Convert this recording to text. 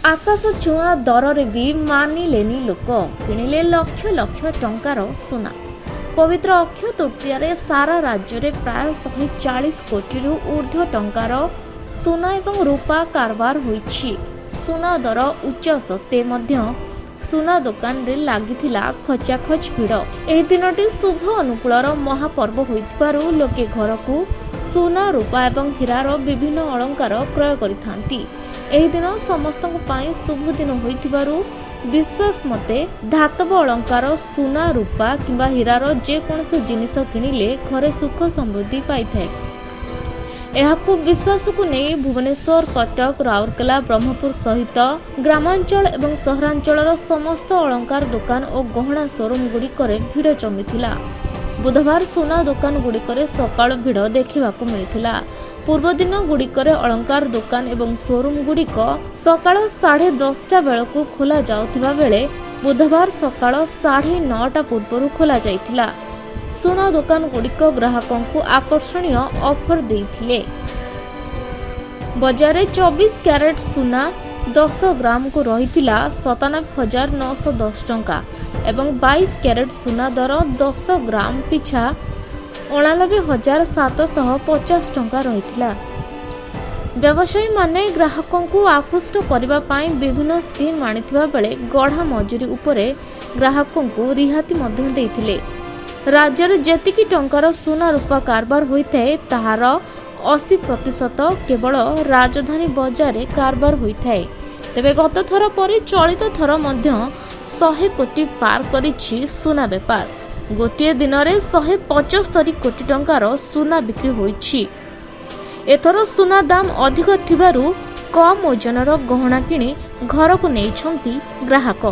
आकाश छुआ दर भी मानिलेनी लोक किणिले लक्ष लक्ष टंकार सुना। पवित्र अक्षय तृतीय सारा राज्य में प्राय 140 कोटी ऊर्ध्व टंकार सुना एवं रूपा कारबार होइछि। सुना दर उच्च सत्ते मध्य सुना दुकान रे लागिथिला खचाखच भिड़। एही दिनटी शुभ अनुकूलर महापर्व होइतिबारु लोके घर को सुना रूपा एवं हीरार विभिन्न अलंकार क्रय करिथांती। एही दिन समस्तक पाई शुभ दिन होइतिबारु विश्वास मते धातव अलंकार सुना रूपा किंबा हीरार जे कोनसे जिनिस किनिले घरे सुख समृद्धि पाइथाय। एहाकु विश्वास को नहीं भुवनेश्वर, कटक, राउरकेला, ब्रह्मपुर सहित ग्रामांचल एवं सहरांचल समस्त अलंकार दुकान और गहना शोरूम गुड़िकरे भिड़ जमीथिला। बुधवार सुना दुकान गुड़िकरे सकाळ भिड़ देखिबाकु मिलिथिला। पूर्व दिन गुड़िकरे अलंकार दुकान एवं शोरूम गुड़िक सकाळ 10:30 बेलकु खोला जाउथिबा बेले बुधवार सकाळ 9:30 पूर्वरु खोला जाइथिला। सुना दुकान गुड़िक ग्राहकों को आकर्षणीय ऑफर देथिले। बजार 24 कैरेट सुना 10 ग्राम को रहिथिला 97,910 टंका एवं 22 कैरेट सुना दर 10 ग्राम पिछा 89,750 टंका रहिथिला। व्यवसायी माने ग्राहकों को आकृष्ट करबा पाई विभिन्न स्कीम आनिथिबा बेले गढ़ा मजूरी उपरे ग्राहकों को रिहाती मध्य देथिले। राज्य में जेतिकी टंकार सुना रूपा कारबार होता है ताहार 80% केवल राजधानी बजार में कारबार होता है। तेबे गत थर पर चलित थर मध्य 100 कोटी पार करिछि सुना बेपार। गोटे दिन में 175 कोटी टंकार सुना बिक्री होइछि। एथर सुना दाम अधिक थिबारु कम ओजनर गहना किणी घर को नेइछंती ग्राहक।